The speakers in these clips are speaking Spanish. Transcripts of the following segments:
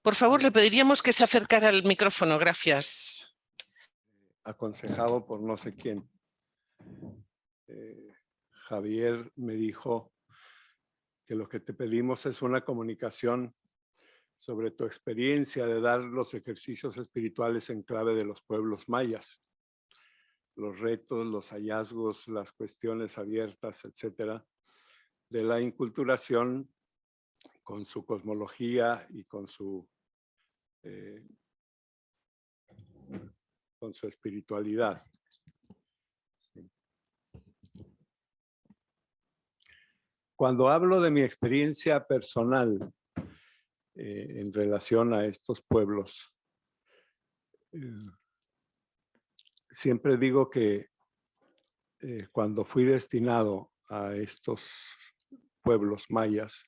Por favor, le pediríamos que se acercara al micrófono. Gracias. Aconsejado por no sé quién. Javier me dijo que lo que te pedimos es una comunicación sobre tu experiencia de dar los ejercicios espirituales en clave de los pueblos mayas. Los retos, los hallazgos, las cuestiones abiertas, etcétera, de la inculturación con su cosmología y con su espiritualidad. Sí. Cuando hablo de mi experiencia personal en relación a estos pueblos, siempre digo que cuando fui destinado a estos pueblos mayas,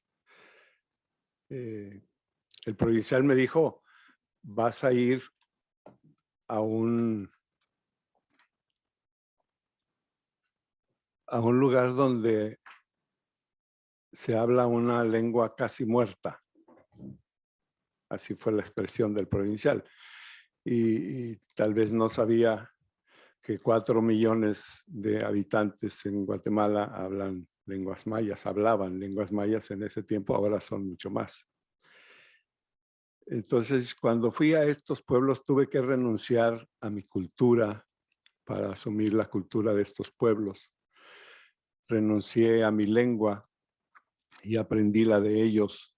el provincial me dijo, vas a ir a un lugar donde se habla una lengua casi muerta. Así fue la expresión del provincial. Y tal vez no sabía que 4 millones de habitantes en Guatemala hablaban lenguas mayas en ese tiempo, ahora son mucho más. Entonces, cuando fui a estos pueblos, tuve que renunciar a mi cultura para asumir la cultura de estos pueblos. Renuncié a mi lengua y aprendí la de ellos.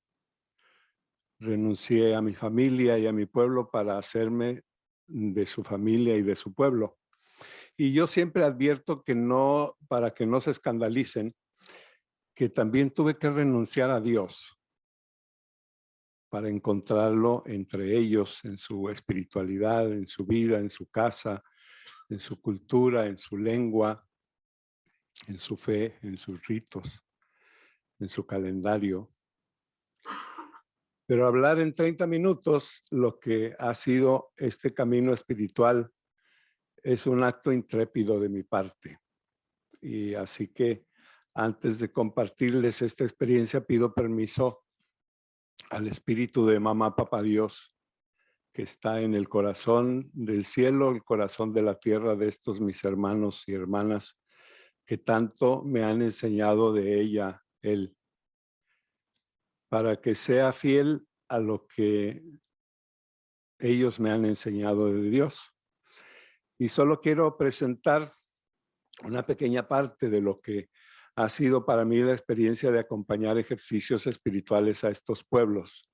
Renuncié a mi familia y a mi pueblo para hacerme de su familia y de su pueblo. Y yo siempre advierto que no, para que no se escandalicen, que también tuve que renunciar a Dios para encontrarlo entre ellos, en su espiritualidad, en su vida, en su casa, en su cultura, en su lengua, en su fe, en sus ritos, en su calendario. Pero hablar en 30 minutos lo que ha sido este camino espiritual es un acto intrépido de mi parte. Y así que antes de compartirles esta experiencia, pido permiso al Espíritu de Mamá Papá Dios, que está en el corazón del cielo, el corazón de la tierra de estos mis hermanos y hermanas, que tanto me han enseñado de ella, Él, para que sea fiel a lo que ellos me han enseñado de Dios. Y solo quiero presentar una pequeña parte de lo que ha sido para mí la experiencia de acompañar ejercicios espirituales a estos pueblos.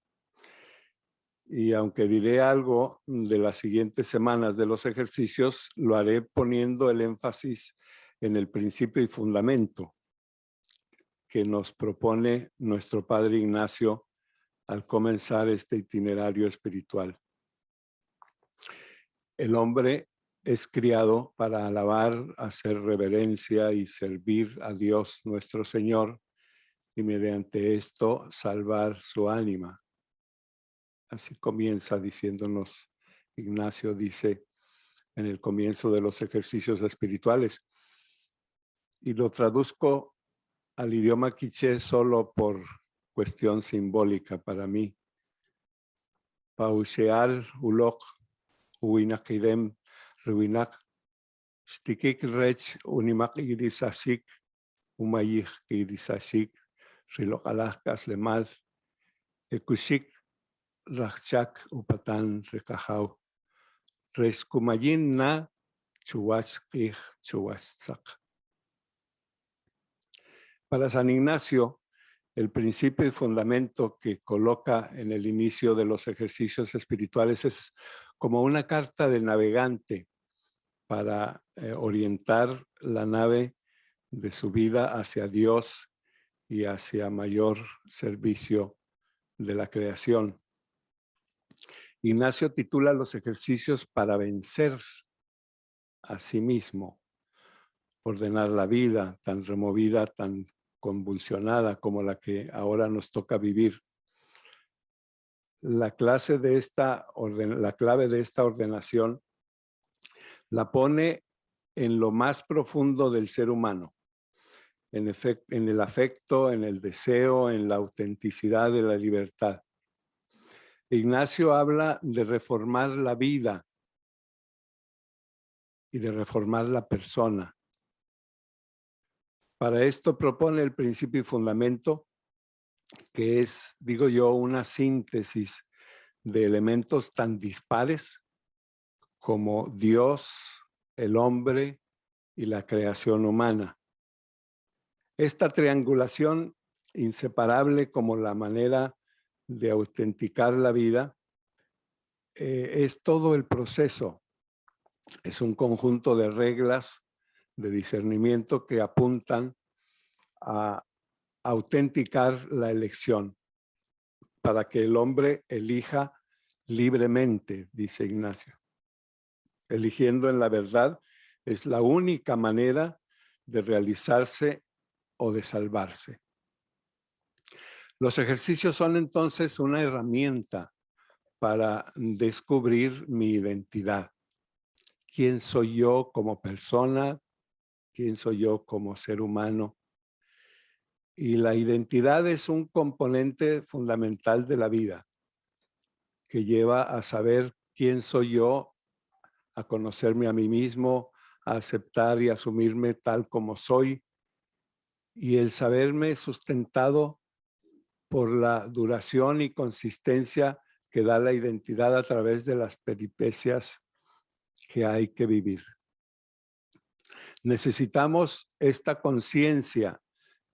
Y aunque diré algo de las siguientes semanas de los ejercicios, lo haré poniendo el énfasis en el principio y fundamento que nos propone nuestro Padre Ignacio al comenzar este itinerario espiritual. El hombre es criado para alabar, hacer reverencia y servir a Dios nuestro Señor y mediante esto salvar su ánima. Así comienza diciéndonos Ignacio, dice en el comienzo de los ejercicios espirituales. Y lo traduzco al idioma quiché solo por cuestión simbólica para mí. Pausheal ulok uinakidem ruinak stikik rech unimak irisashik umayik irisashik rilokalakas lemal ekushik rachak upatan rekajau reskumayin na chuwashkij chuwashtzak. Para San Ignacio, el principio y fundamento que coloca en el inicio de los ejercicios espirituales es como una carta de navegante para orientar la nave de su vida hacia Dios y hacia mayor servicio de la creación. Ignacio titula los ejercicios para vencer a sí mismo, ordenar la vida tan removida, tan convulsionada como la que ahora nos toca vivir. La clave de esta ordenación la pone en lo más profundo del ser humano, en el afecto, en el deseo, en la autenticidad de la libertad. Ignacio habla de reformar la vida y de reformar la persona. Para esto propone el principio y fundamento, que es, digo yo, una síntesis de elementos tan dispares como Dios, el hombre y la creación humana. Esta triangulación inseparable como la manera de autenticar la vida es todo el proceso. Es un conjunto de reglas de discernimiento que apuntan a autenticar la elección para que el hombre elija libremente, dice Ignacio. Eligiendo en la verdad es la única manera de realizarse o de salvarse. Los ejercicios son entonces una herramienta para descubrir mi identidad. ¿Quién soy yo como persona? ¿Quién soy yo como ser humano? Y la identidad es un componente fundamental de la vida que lleva a saber quién soy yo, a conocerme a mí mismo, a aceptar y asumirme tal como soy, y el saberme sustentado por la duración y consistencia que da la identidad a través de las peripecias que hay que vivir. Necesitamos esta conciencia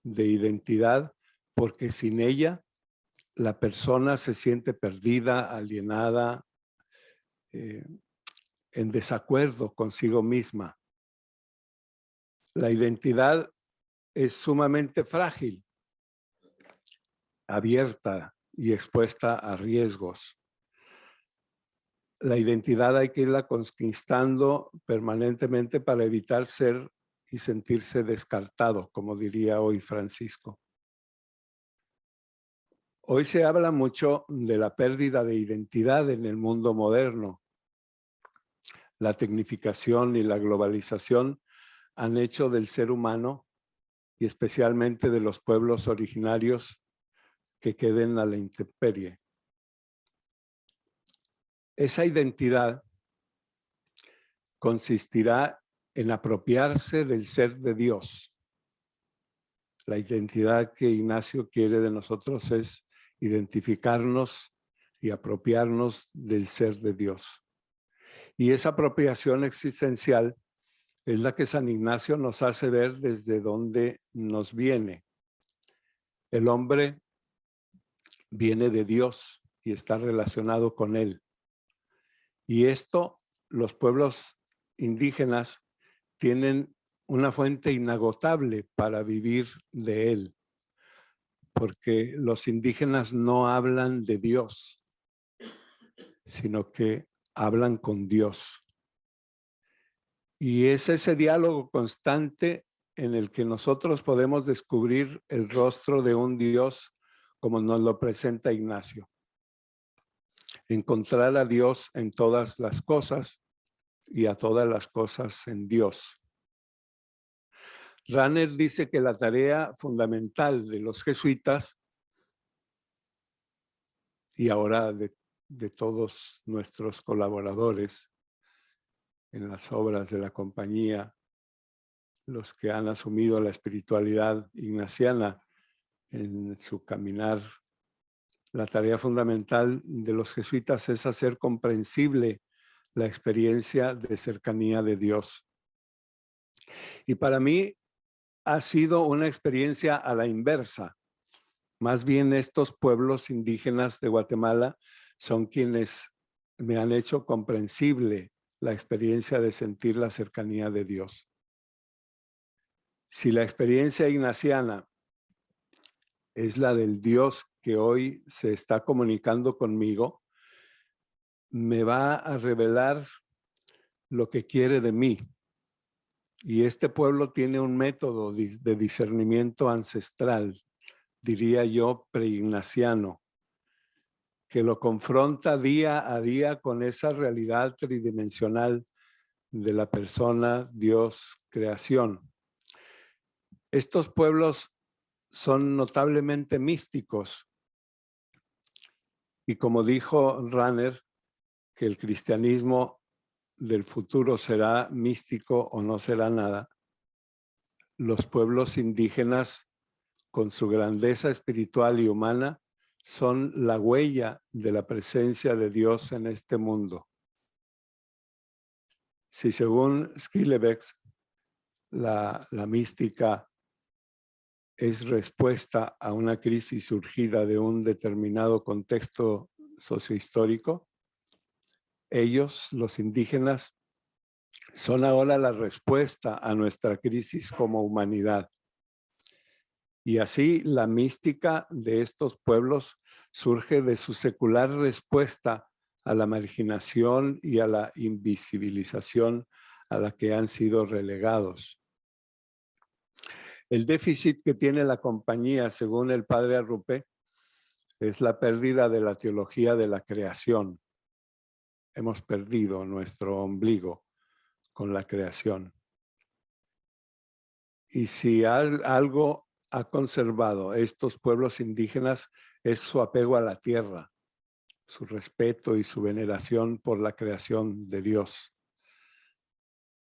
de identidad porque sin ella la persona se siente perdida, alienada, en desacuerdo consigo misma. La identidad es sumamente frágil, abierta y expuesta a riesgos. La identidad hay que irla conquistando permanentemente para evitar ser y sentirse descartado, como diría hoy Francisco. Hoy se habla mucho de la pérdida de identidad en el mundo moderno. La tecnificación y la globalización han hecho del ser humano, y especialmente de los pueblos originarios, que queden a la intemperie. Esa identidad consistirá en apropiarse del ser de Dios. La identidad que Ignacio quiere de nosotros es identificarnos y apropiarnos del ser de Dios. Y esa apropiación existencial es la que San Ignacio nos hace ver desde dónde nos viene. El hombre viene de Dios y está relacionado con Él. Y esto, los pueblos indígenas tienen una fuente inagotable para vivir de Él, porque los indígenas no hablan de Dios, sino que hablan con Dios. Y es ese diálogo constante en el que nosotros podemos descubrir el rostro de un Dios como nos lo presenta Ignacio. Encontrar a Dios en todas las cosas y a todas las cosas en Dios. Rahner dice que la tarea fundamental de los jesuitas y ahora de todos nuestros colaboradores en las obras de la compañía, los que han asumido la espiritualidad ignaciana en su caminar, la tarea fundamental de los jesuitas es hacer comprensible la experiencia de cercanía de Dios. Y para mí ha sido una experiencia a la inversa. Más bien estos pueblos indígenas de Guatemala son quienes me han hecho comprensible la experiencia de sentir la cercanía de Dios. Si la experiencia ignaciana es la del Dios que hoy se está comunicando conmigo, me va a revelar lo que quiere de mí. Y este pueblo tiene un método de discernimiento ancestral, diría yo, preignaciano, que lo confronta día a día con esa realidad tridimensional de la persona, Dios, creación. Estos pueblos son notablemente místicos Y como dijo Rahner, que el cristianismo del futuro será místico o no será nada, los pueblos indígenas, con su grandeza espiritual y humana, son la huella de la presencia de Dios en este mundo. Si según Schillebeeckx, la mística es respuesta a una crisis surgida de un determinado contexto sociohistórico, ellos, los indígenas, son ahora la respuesta a nuestra crisis como humanidad. Y así la mística de estos pueblos surge de su secular respuesta a la marginación y a la invisibilización a la que han sido relegados. El déficit que tiene la compañía, según el padre Arrupe, es la pérdida de la teología de la creación. Hemos perdido nuestro ombligo con la creación. Y si algo ha conservado estos pueblos indígenas es su apego a la tierra, su respeto y su veneración por la creación de Dios.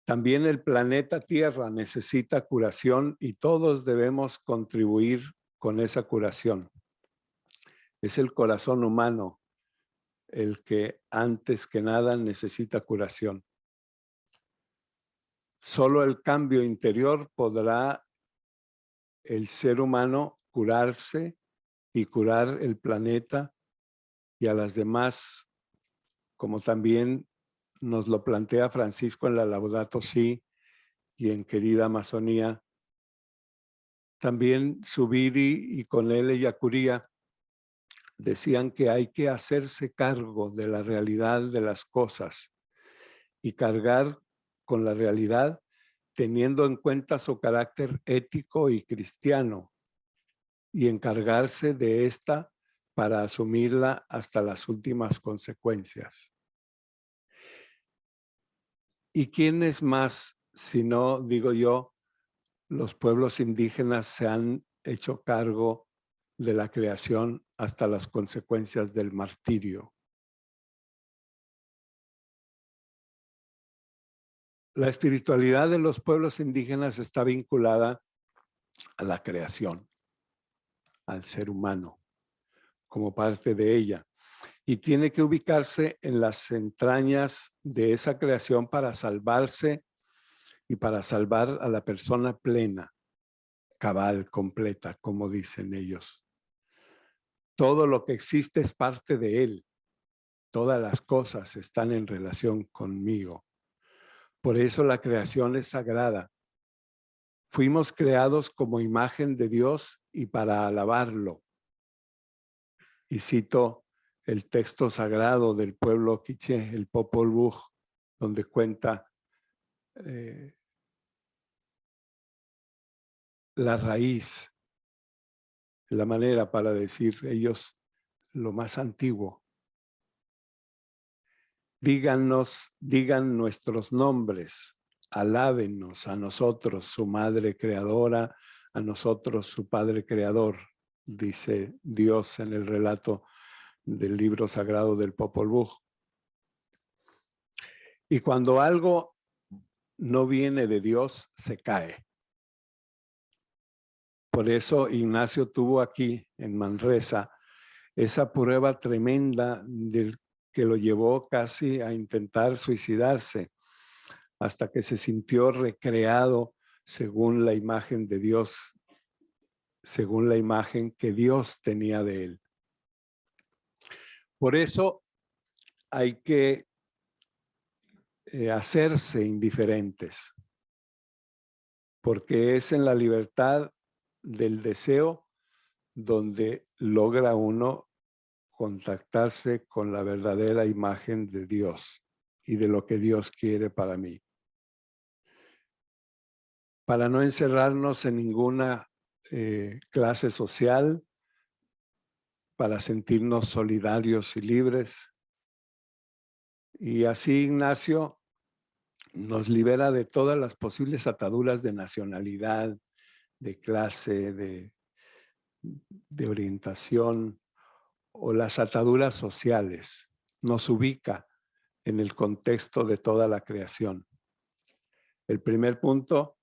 También el planeta Tierra necesita curación y todos debemos contribuir con esa curación. Es el corazón humano el que antes que nada necesita curación. Solo el cambio interior podrá el ser humano curarse y curar el planeta y a las demás, como también nos lo plantea Francisco en la Laudato Si y en Querida Amazonía. También Zubiri y con él Yacuría decían que hay que hacerse cargo de la realidad de las cosas y cargar con la realidad teniendo en cuenta su carácter ético y cristiano y encargarse de esta para asumirla hasta las últimas consecuencias. ¿Y quiénes más, si no, digo yo, los pueblos indígenas se han hecho cargo de la creación hasta las consecuencias del martirio? La espiritualidad de los pueblos indígenas está vinculada a la creación, al ser humano, como parte de ella. Y tiene que ubicarse en las entrañas de esa creación para salvarse y para salvar a la persona plena, cabal, completa, como dicen ellos. Todo lo que existe es parte de él. Todas las cosas están en relación conmigo. Por eso la creación es sagrada. Fuimos creados como imagen de Dios y para alabarlo. Y cito el texto sagrado del pueblo quiché, el Popol Vuh, donde cuenta la raíz, la manera para decir ellos lo más antiguo. Digan nuestros nombres, alábenos a nosotros, su madre creadora, a nosotros, su padre creador, dice Dios en el relato del libro sagrado del Popol Vuh. Y cuando algo no viene de Dios, se cae. Por eso Ignacio tuvo aquí, en Manresa, esa prueba tremenda del que lo llevó casi a intentar suicidarse, hasta que se sintió recreado según la imagen de Dios, según la imagen que Dios tenía de él. Por eso hay que hacerse indiferentes, porque es en la libertad del deseo donde logra uno contactarse con la verdadera imagen de Dios y de lo que Dios quiere para mí. Para no encerrarnos en ninguna clase social, para sentirnos solidarios y libres. Y así Ignacio nos libera de todas las posibles ataduras de nacionalidad, de clase, de orientación o las ataduras sociales. Nos ubica en el contexto de toda la creación. El primer punto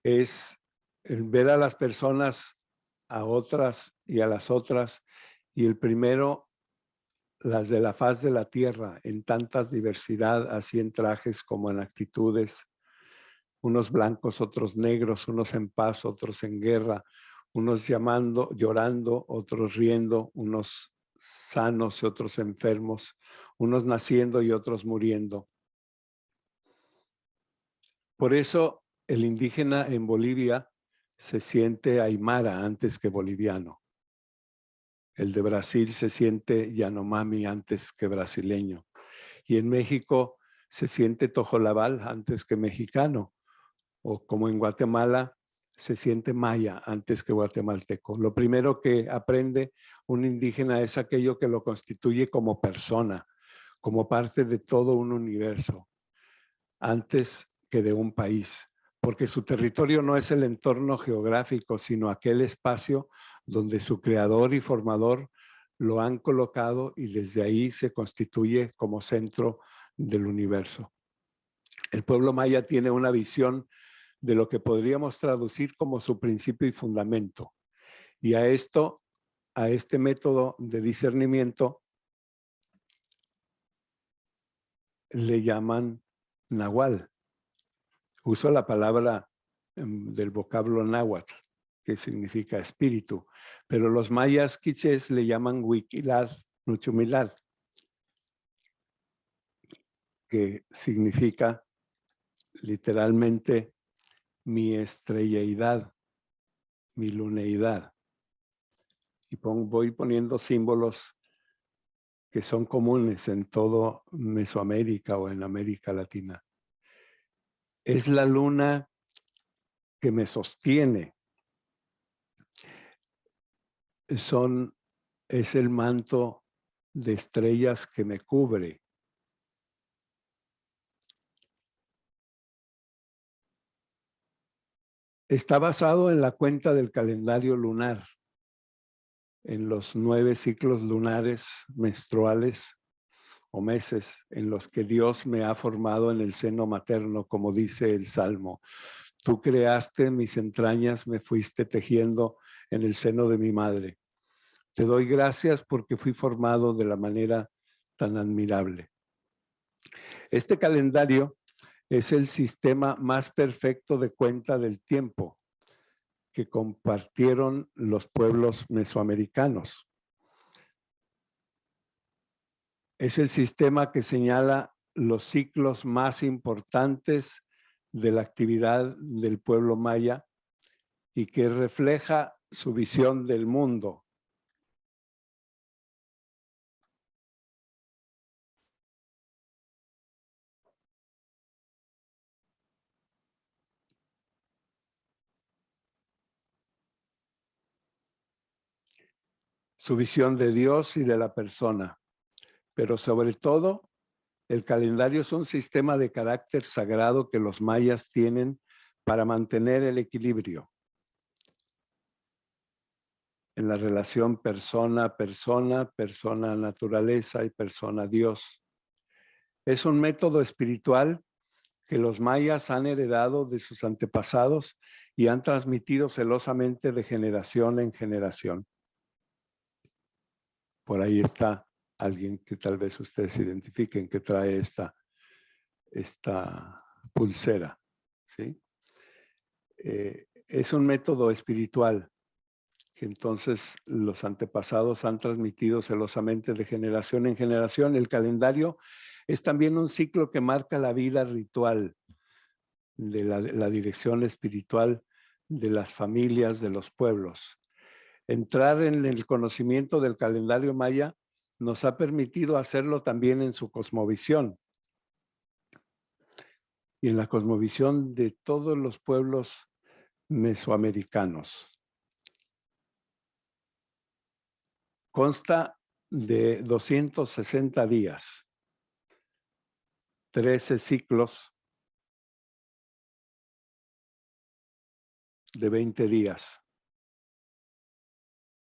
es el ver a las personas, a otras y a las otras, y el primero, las de la faz de la tierra, en tantas diversidad, así en trajes como en actitudes, unos blancos, otros negros, unos en paz, otros en guerra, unos llorando, otros riendo, unos sanos y otros enfermos, unos naciendo y otros muriendo. Por eso el indígena en Bolivia se siente aymara antes que boliviano. El de Brasil se siente yanomami antes que brasileño. Y en México se siente tojolabal antes que mexicano. O como en Guatemala se siente maya antes que guatemalteco. Lo primero que aprende un indígena es aquello que lo constituye como persona, como parte de todo un universo, antes que de un país, porque su territorio no es el entorno geográfico, sino aquel espacio donde su creador y formador lo han colocado y desde ahí se constituye como centro del universo. El pueblo maya tiene una visión de lo que podríamos traducir como su principio y fundamento. Y a este método de discernimiento le llaman nahual. Uso la palabra del vocablo náhuatl, que significa espíritu, pero los mayas quichés le llaman huiquilar, nuchumilar, que significa literalmente mi estrelleidad, mi luneidad. Y voy poniendo símbolos que son comunes en todo Mesoamérica o en América Latina. Es la luna que me sostiene. Es el manto de estrellas que me cubre. Está basado en la cuenta del calendario lunar, en los 9 ciclos lunares menstruales o meses en los que Dios me ha formado en el seno materno, como dice el Salmo. Tú creaste mis entrañas, me fuiste tejiendo en el seno de mi madre. Te doy gracias porque fui formado de la manera tan admirable. Este calendario es el sistema más perfecto de cuenta del tiempo que compartieron los pueblos mesoamericanos. Es el sistema que señala los ciclos más importantes de la actividad del pueblo maya y que refleja su visión del mundo. Su visión de Dios y de la persona. Pero sobre todo, el calendario es un sistema de carácter sagrado que los mayas tienen para mantener el equilibrio en la relación persona-persona, persona-naturaleza y persona-Dios. Es un método espiritual que los mayas han heredado de sus antepasados y han transmitido celosamente de generación en generación. Por ahí está alguien que tal vez ustedes identifiquen que trae esta pulsera, ¿sí? Es un método espiritual que entonces los antepasados han transmitido celosamente de generación en generación. El calendario es también un ciclo que marca la vida ritual de la dirección espiritual de las familias, de los pueblos. Entrar en el conocimiento del calendario maya nos ha permitido hacerlo también en su cosmovisión y en la cosmovisión de todos los pueblos mesoamericanos. Consta de 260 días, 13 ciclos de 20 días,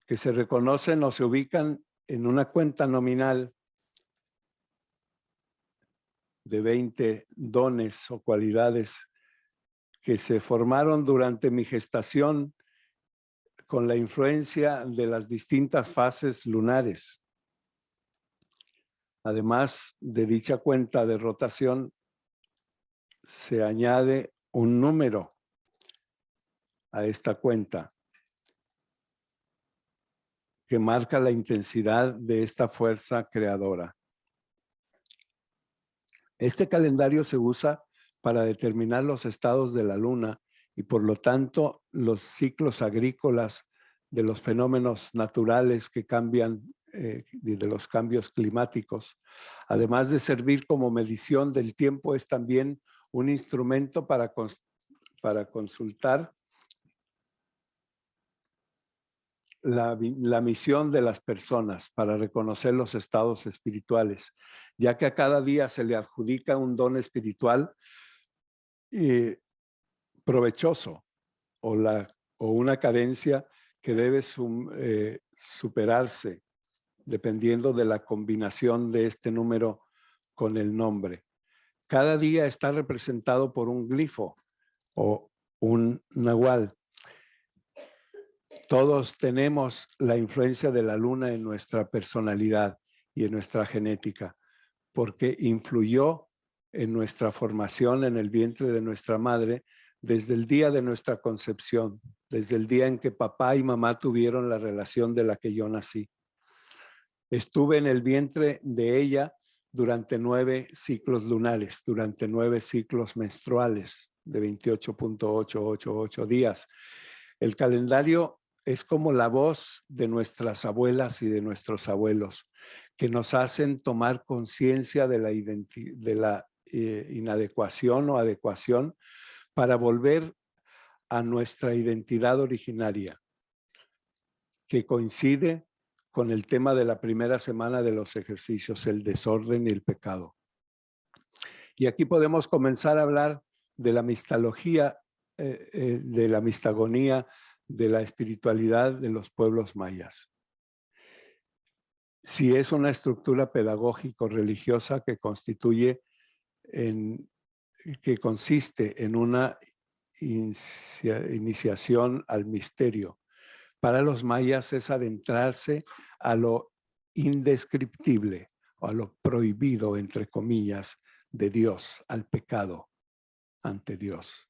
que se reconocen o se ubican en una cuenta nominal de 20 dones o cualidades que se formaron durante mi gestación con la influencia de las distintas fases lunares. Además de dicha cuenta de rotación, se añade un número a esta cuenta que marca la intensidad de esta fuerza creadora. Este calendario se usa para determinar los estados de la luna y por lo tanto los ciclos agrícolas de los fenómenos naturales que cambian, de los cambios climáticos. Además de servir como medición del tiempo, es también un instrumento para consultar la misión de las personas, para reconocer los estados espirituales, ya que a cada día se le adjudica un don espiritual provechoso o una carencia que debe superarse dependiendo de la combinación de este número con el nombre. Cada día está representado por un glifo o un nahual. Todos tenemos la influencia de la luna en nuestra personalidad y en nuestra genética, porque influyó en nuestra formación en el vientre de nuestra madre desde el día de nuestra concepción, desde el día en que papá y mamá tuvieron la relación de la que yo nací. Estuve en el vientre de ella durante 9 ciclos lunares, durante 9 ciclos menstruales de 28.888 días. El calendario es como la voz de nuestras abuelas y de nuestros abuelos, que nos hacen tomar conciencia de la inadecuación o adecuación para volver a nuestra identidad originaria, que coincide con el tema de la primera semana de los ejercicios, el desorden y el pecado. Y aquí podemos comenzar a hablar de la mistología, de la mistagonía, de la espiritualidad de los pueblos mayas. Si es una estructura pedagógico-religiosa que consiste en una iniciación al misterio. Para los mayas es adentrarse a lo indescriptible o a lo prohibido, entre comillas, de Dios, al pecado ante Dios.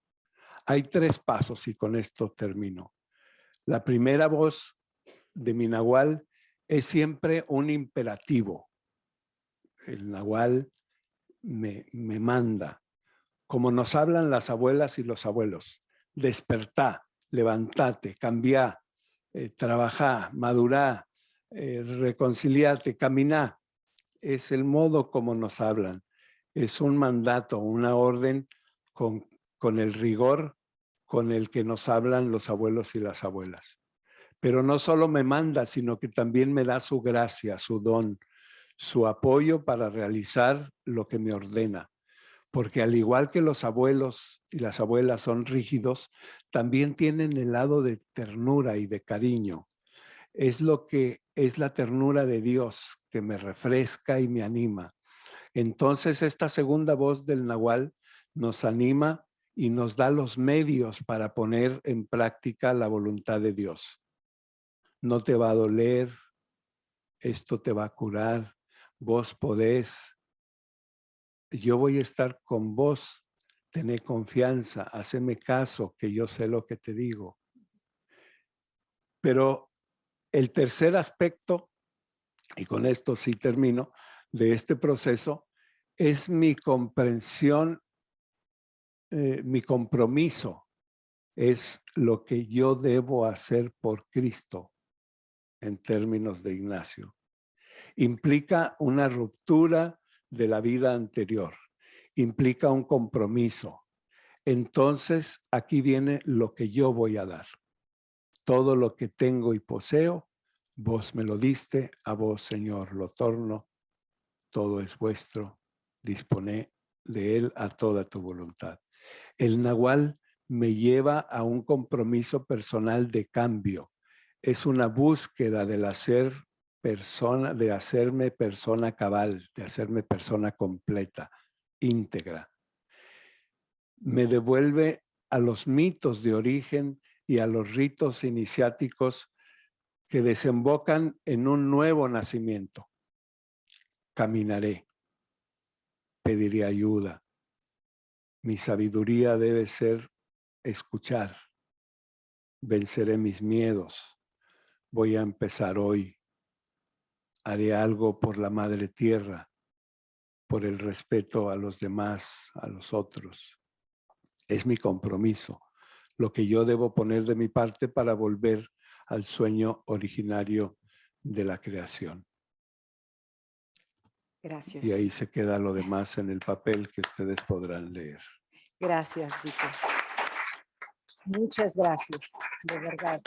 Hay 3 pasos y con esto termino. La primera voz de mi nahual es siempre un imperativo. El nahual me manda, como nos hablan las abuelas y los abuelos. Despertá, levantate, cambiá, trabajá, madurá, reconciliate, caminá. Es el modo como nos hablan. Es un mandato, una orden con el rigor con el que nos hablan los abuelos y las abuelas. Pero no solo me manda, sino que también me da su gracia, su don, su apoyo para realizar lo que me ordena. Porque al igual que los abuelos y las abuelas son rígidos, también tienen el lado de ternura y de cariño. Es lo que es la ternura de Dios que me refresca y me anima. Entonces esta segunda voz del nahual nos anima y nos da los medios para poner en práctica la voluntad de Dios. No te va a doler, esto te va a curar, vos podés. Yo voy a estar con vos, tené confianza, haceme caso, que yo sé lo que te digo. Pero el tercer aspecto, y con esto sí termino, de este proceso, es mi comprensión, mi compromiso, es lo que yo debo hacer por Cristo, en términos de Ignacio. Implica una ruptura de la vida anterior, implica un compromiso. Entonces, aquí viene lo que yo voy a dar. Todo lo que tengo y poseo, vos me lo diste, a vos, Señor, lo torno. Todo es vuestro, disponé de él a toda tu voluntad. El nahual me lleva a un compromiso personal de cambio. Es una búsqueda del hacer persona, de hacerme persona cabal, de hacerme persona completa, íntegra. Me devuelve a los mitos de origen y a los ritos iniciáticos que desembocan en un nuevo nacimiento. Caminaré, pediré ayuda. Mi sabiduría debe ser escuchar. Venceré mis miedos. Voy a empezar hoy. Haré algo por la madre tierra, por el respeto a los demás, a los otros. Es mi compromiso, lo que yo debo poner de mi parte para volver al sueño originario de la creación. Gracias. Y ahí se queda lo demás en el papel que ustedes podrán leer. Gracias, Vito. Muchas gracias, de verdad.